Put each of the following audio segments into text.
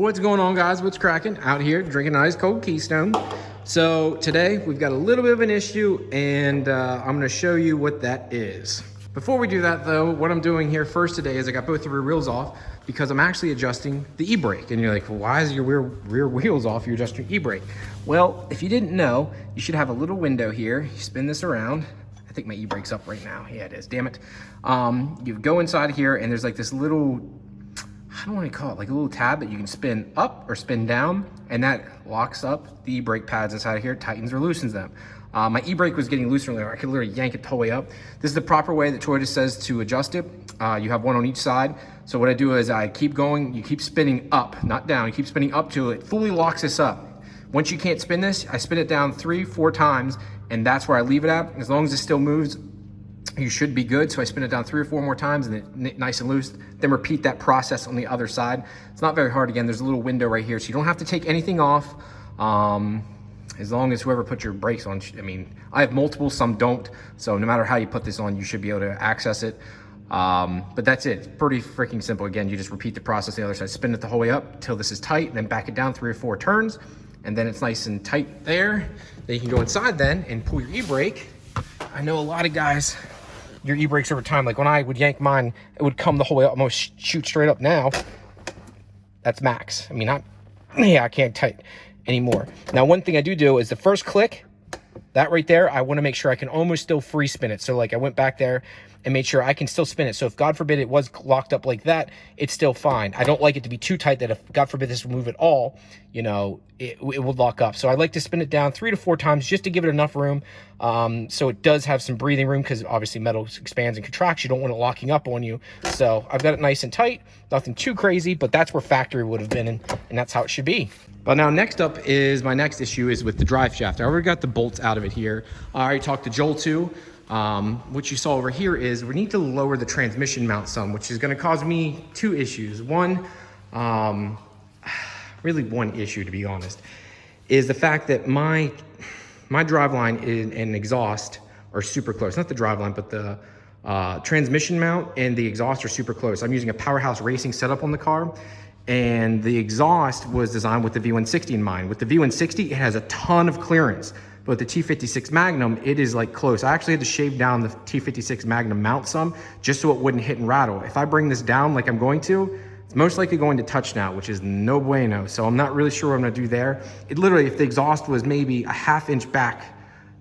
What's going on, guys? What's cracking? Out here drinking an ice cold Keystone. So today we've got a little bit of an issue, and I'm going to show you what that is. Before we do that though, what I'm doing here first today is I got both the rear wheels off because I'm actually adjusting the e-brake. And you're like, well, why is your rear wheels off? You're adjusting your e-brake. Well, if you didn't know, you should have a little window here. You spin this around. I think my e-brake's up right now. Yeah, it is, damn it. You go inside here and there's like this little, I don't want to call it, like a little tab that you can spin up or spin down, and that locks up the brake pads inside of here, tightens or loosens them. My e-brake was getting loose earlier. I could literally yank it the whole way up. This is the proper way that Toyota says to adjust it. You have one on each side. So what I do is I keep going, you keep spinning up, not down. You keep spinning up till it fully locks this up. Once you can't spin this, I spin it down 3-4 times, and that's where I leave it at. As long as it still moves, you should be good. So I spin it down 3 or 4 more times and then nice and loose. Then repeat that process on the other side. It's not very hard. Again, there's a little window right here, so you don't have to take anything off. As long as whoever put your brakes on, I mean, I have multiple, some don't. So no matter how you put this on, you should be able to access it. But that's it. It's pretty freaking simple. Again, you just repeat the process on the other side. Spin it the whole way up till this is tight, and then back it down 3 or 4 turns. And then it's nice and tight there. Then you can go inside then and pull your e-brake. I know a lot of guys, your e-brakes over time, like when I would yank mine, it would come the whole way up, almost shoot straight up. Now, that's max. I mean, I can't tighten anymore. Now, one thing I do is the first click, that right there, I want to make sure I can almost still free spin it. So like I went back there and made sure I can still spin it. So if God forbid it was locked up like that, it's still fine. I don't like it to be too tight that if God forbid this will move at all, you know, it would lock up. So I like to spin it down 3 to 4 times just to give it enough room. So it does have some breathing room, because obviously metal expands and contracts. You don't want it locking up on you. So I've got it nice and tight, nothing too crazy, but that's where factory would have been, and that's how it should be. But now next up is my next issue is with the drive shaft. I already got the bolts out of it here. I already talked to Joel too. What you saw over here is we need to lower the transmission mount some, which is going to cause me 2 issues. One, really one issue to be honest, is the fact that my driveline and exhaust are super close. Not the driveline, but the transmission mount and the exhaust are super close. I'm using a Powerhouse Racing setup on the car, and the exhaust was designed with the V160 in mind. With the V160, it has a ton of clearance. But the T56 Magnum, it is like close. I actually had to shave down the T56 Magnum mount some just so it wouldn't hit and rattle. If I bring this down like I'm going to, it's most likely going to touch now, which is no bueno. So I'm not really sure what I'm gonna do there. It literally, if the exhaust was maybe a ½ inch back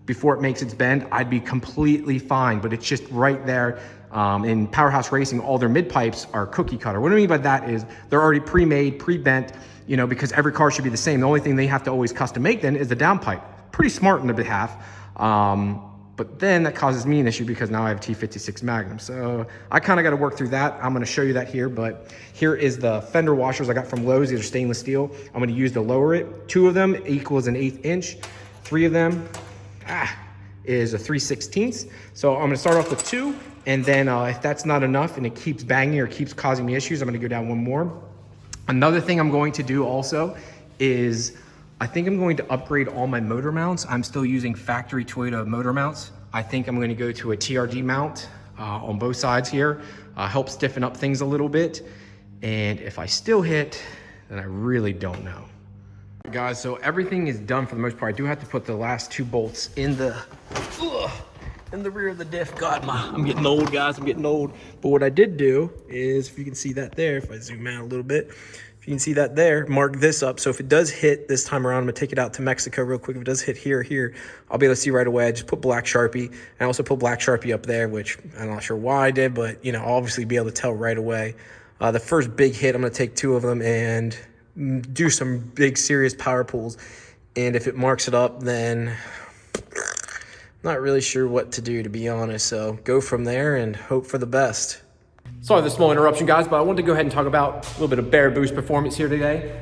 before it makes its bend, I'd be completely fine, but it's just right there. In Powerhouse Racing, all their mid pipes are cookie cutter. What I mean by that is they're already pre-made, pre-bent, you know, because every car should be the same. The only thing they have to always custom make then is the downpipe. Pretty smart in the behalf, but then that causes me an issue because now I have T56 Magnum. So I kind of got to work through that. I'm going to show you that here, but here is the fender washers I got from Lowe's. These are stainless steel. I'm going to use to lower it. 2 of them equals an 1/8 inch. 3 of them is a 3/16. So I'm going to start off with 2, and then if that's not enough and it keeps banging or keeps causing me issues, I'm going to go down 1 more. Another thing I'm going to do also is I think I'm going to upgrade all my motor mounts. I'm still using factory Toyota motor mounts. I think I'm going to go to a TRD mount on both sides here, help stiffen up things a little bit. And if I still hit, then I really don't know. Guys, so everything is done for the most part. I do have to put the last 2 bolts in the rear of the diff. God, I'm getting old, guys, I'm getting old. But what I did do is, if you can see that there, if I zoom out a little bit, you can see that there, mark this up. So if it does hit this time around, I'm gonna take it out to Mexico real quick. If it does hit here, I'll be able to see right away. I just put black Sharpie, and I also put black Sharpie up there, which I'm not sure why I did, but you know, I'll obviously be able to tell right away. The first big hit, I'm gonna take 2 of them and do some big serious power pulls. And if it marks it up, then I'm not really sure what to do, to be honest. So go from there and hope for the best. Sorry for the small interruption, guys, but I wanted to go ahead and talk about a little bit of Bear Boost Performance here today.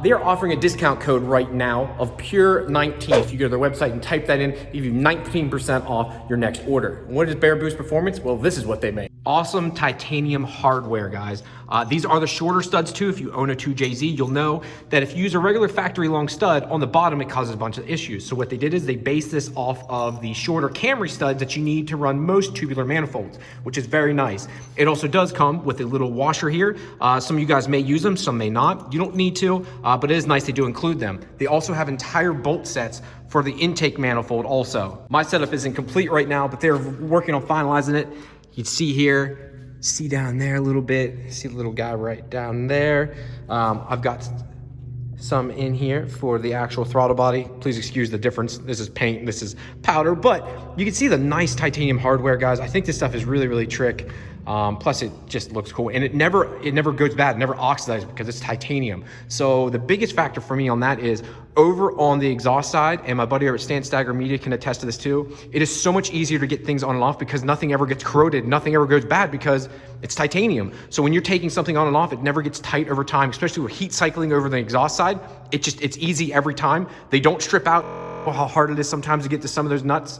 They are offering a discount code right now of PURE19. If you go to their website and type that in, they give you 19% off your next order. And what is Bear Boost Performance? Well, this is what they make. Awesome titanium hardware, guys. These are the shorter studs too. If you own a 2JZ, you'll know that if you use a regular factory long stud on the bottom, it causes a bunch of issues. So what they did is they based this off of the shorter Camry studs that you need to run most tubular manifolds, which is very nice. It also does come with a little washer here. Some of you guys may use them, some may not. You don't need to, but it is nice they do include them. They also have entire bolt sets for the intake manifold also. My setup isn't complete right now, but they're working on finalizing it. You'd see here, see down there a little bit, see the little guy right down there. I've got some in here for the actual throttle body. Please excuse the difference. This is paint, this is powder, but you can see the nice titanium hardware, guys. I think this stuff is really, really trick. Plus it just looks cool, and it never goes bad, it never oxidizes because it's titanium. So the biggest factor for me on that is over on the exhaust side, and my buddy over at Stan Stagger Media can attest to this too, it is so much easier to get things on and off because nothing ever gets corroded, nothing ever goes bad because it's titanium. So when you're taking something on and off, it never gets tight over time, especially with heat cycling over the exhaust side. It's easy every time. They don't strip out. How hard it is sometimes to get to some of those nuts.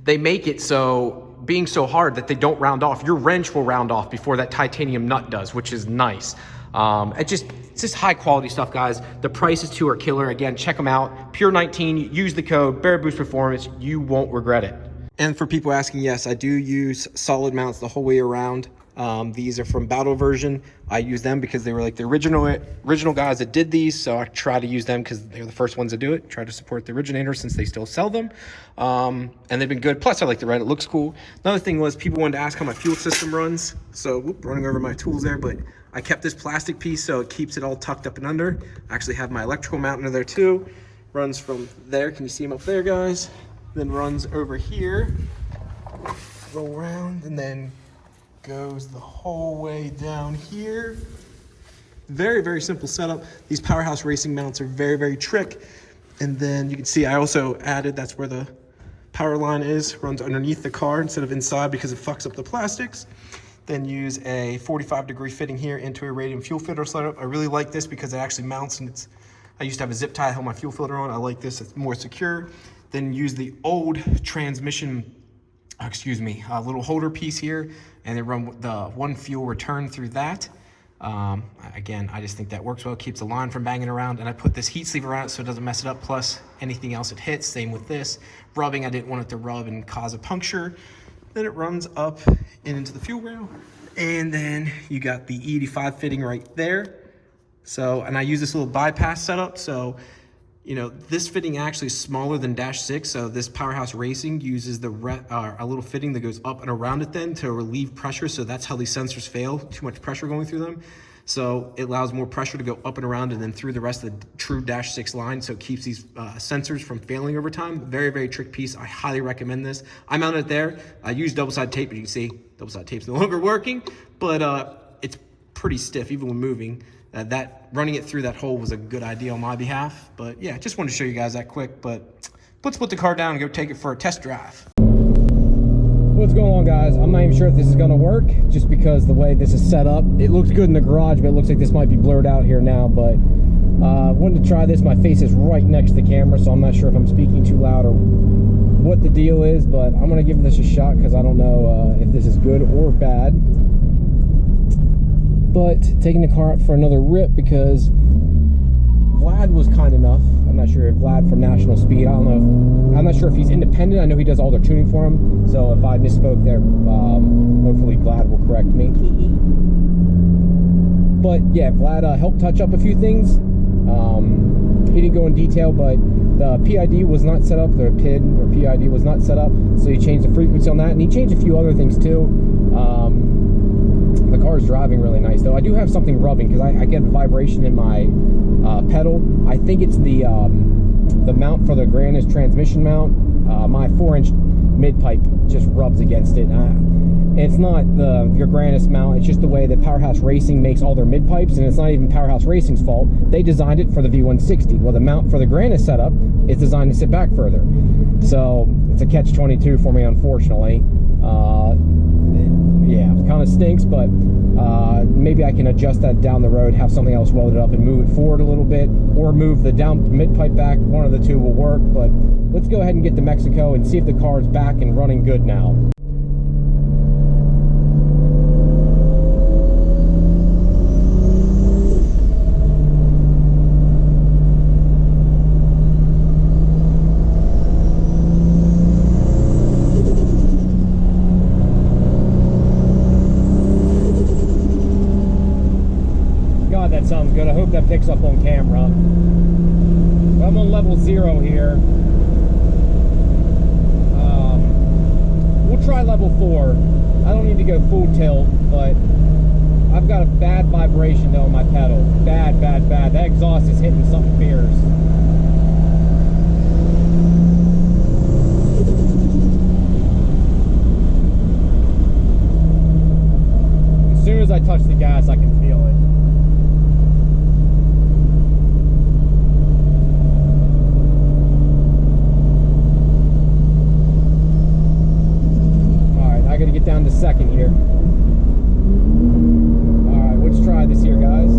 They make it so being so hard that they don't round off. Your wrench will round off before that titanium nut does, which is nice. It's just high quality stuff, guys. The prices too are killer. Again, check them out. Pure 19, use the code Bear Boost Performance. You won't regret it. And for people asking, yes, I do use solid mounts the whole way around. These are from Battle Version. I use them because they were like the original guys that did these, so I try to use them because they're the first ones to do it. Try to support the originator since they still sell them, and they've been good. Plus I like the red, it looks cool. Another thing was people wanted to ask how my fuel system runs, so running over my tools there, but I kept this plastic piece so it keeps it all tucked up and under. I actually have my electrical mount under there too. Runs from there, can you see them up there, guys? Then runs over here, go around, and then goes the whole way down here. Very, very simple setup. These Powerhouse Racing mounts are very, very trick. And then you can see I also added, that's where the power line is, runs underneath the car instead of inside because it fucks up the plastics. Then use a 45-degree fitting here into a radium fuel filter setup. I really like this because it actually mounts, and I used to have a zip tie to hold my fuel filter on. I like this, it's more secure. Then use the old transmission, a little holder piece here, and they run the one fuel return through that. Again, I just think that works well. It keeps the line from banging around, and I put this heat sleeve around it so it doesn't mess it up, plus anything else it hits. Same with this. Rubbing, I didn't want it to rub and cause a puncture. Then it runs up and into the fuel rail, and then you got the E85 fitting right there. So, and I use this little bypass setup, so you know, this fitting actually is smaller than Dash 6, so this Powerhouse Racing uses a little fitting that goes up and around it then to relieve pressure, so that's how these sensors fail, too much pressure going through them. So it allows more pressure to go up and around and then through the rest of the true Dash 6 line, so it keeps these sensors from failing over time. Very, very trick piece. I highly recommend this. I mounted it there. I used double-sided tape, but you can see double-sided tape's no longer working, but it's pretty stiff even when moving. That running it through that hole was a good idea on my behalf. But yeah, just wanted to show you guys that quick. But let's put the car down and go take it for a test drive. What's going on, guys? I'm not even sure if this is going to work just because the way this is set up. It looks good in the garage, but it looks like this might be blurred out here now. But I wanted to try this. My face is right next to the camera, so I'm not sure if I'm speaking too loud or what the deal is. But I'm going to give this a shot because I don't know if this is good or bad. But taking the car out for another rip because Vlad was kind enough. I'm not sure if Vlad from National Speed, I'm not sure if he's independent. I know he does all their tuning for him. So if I misspoke there, hopefully Vlad will correct me. But yeah, Vlad helped touch up a few things. He didn't go in detail, but the PID was not set up. The PID or PID was not set up. So he changed the frequency on that, and he changed a few other things too. The car is driving really nice, though. I do have something rubbing because I get a vibration in my pedal. I think it's the mount for the Granis transmission mount. My 4-inch mid-pipe just rubs against it. It's not your Granis mount. It's just the way that Powerhouse Racing makes all their mid-pipes, and it's not even Powerhouse Racing's fault. They designed it for the V160. Well, the mount for the Granis setup is designed to sit back further. So it's a catch-22 for me, unfortunately. Yeah, it kind of stinks, but maybe I can adjust that down the road, have something else welded up and move it forward a little bit, or move the down mid-pipe back. One of the two will work, but let's go ahead and get to Mexico and see if the car is back and running good now. sounds good. I hope that picks up on camera. I'm on level 0 here. We'll try level 4. I don't need to go full tilt, but I've got a bad vibration though on my pedal. Bad, bad, bad. That exhaust is hitting something fierce. As soon as I touch the gas, I can feel it. I gotta get down to second here. All right, let's try this here, guys.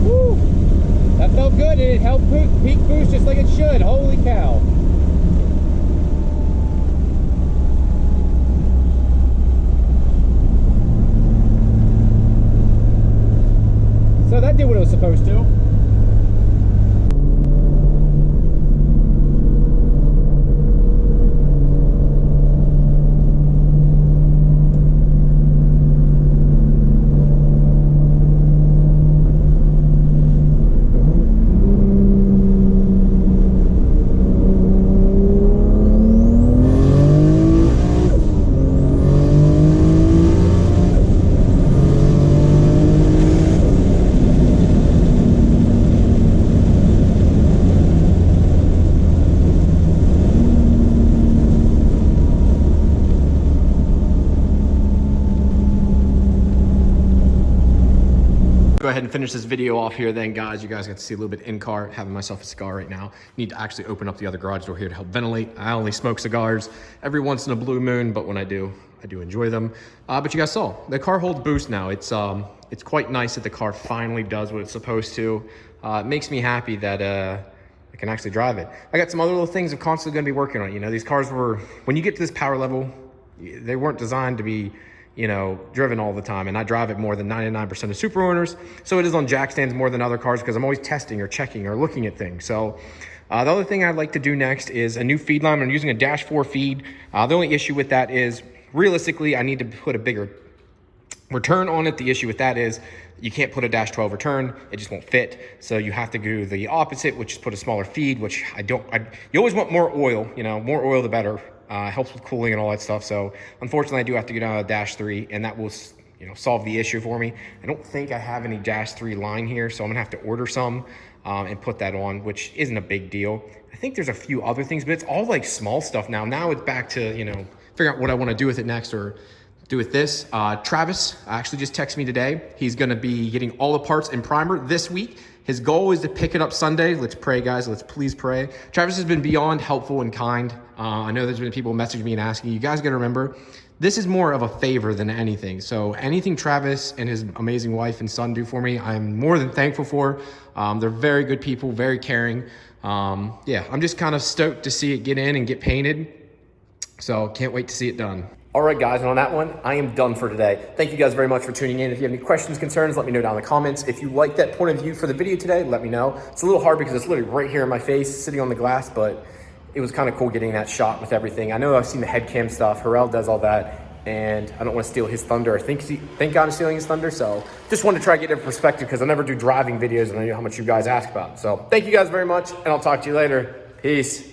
Woo! That felt good, and it helped peak boost just like it should. Holy cow. So that did what it was supposed to. Go ahead and finish this video off here then, guys. You guys got to see a little bit in car. Having myself a cigar right now. Need to actually open up the other garage door here to help ventilate. I only smoke cigars every once in a blue moon, but when I do enjoy them. But you guys saw the car holds boost now. It's quite nice that the car finally does what it's supposed to. It makes me happy that I can actually drive it. I got some other little things I'm constantly going to be working on. You know, these cars were, when you get to this power level, they weren't designed to be, you know, driven all the time. And I drive it more than 99% of Supra owners. So it is on jack stands more than other cars because I'm always testing or checking or looking at things. So the other thing I'd like to do next is a new feed line. I'm using a -4 feed. The only issue with that is realistically, I need to put a bigger return on it. The issue with that is you can't put a -12 return. It just won't fit. So you have to do the opposite, which is put a smaller feed, which you always want more oil, you know, more oil, the better. Helps with cooling and all that stuff. So unfortunately, I do have to go down to a -3, and that will, you know, solve the issue for me. I don't think I have any -3 line here, so I'm gonna have to order some and put that on, which isn't a big deal. I think there's a few other things, but it's all like small stuff now. Now it's back to, you know, figure out what I want to do with it next or do with this. Travis actually just texted me today. He's gonna be getting all the parts and primer this week. His goal is to pick it up Sunday. Let's pray, guys. Let's please pray. Travis has been beyond helpful and kind. I know there's been people messaging me and asking. You guys got to remember, this is more of a favor than anything. So anything Travis and his amazing wife and son do for me, I'm more than thankful for. They're very good people, very caring. Yeah, I'm just kind of stoked to see it get in and get painted. So can't wait to see it done. All right, guys, and on that one, I am done for today. Thank you guys very much for tuning in. If you have any questions, concerns, let me know down in the comments. If you like that point of view for the video today, let me know. It's a little hard because it's literally right here in my face, sitting on the glass, but it was kind of cool getting that shot with everything. I know I've seen the head cam stuff. Harrell does all that, and I don't want to steal his thunder. I think God is stealing his thunder, so just wanted to try to get it in perspective because I never do driving videos, and I know how much you guys ask about. So thank you guys very much, and I'll talk to you later. Peace.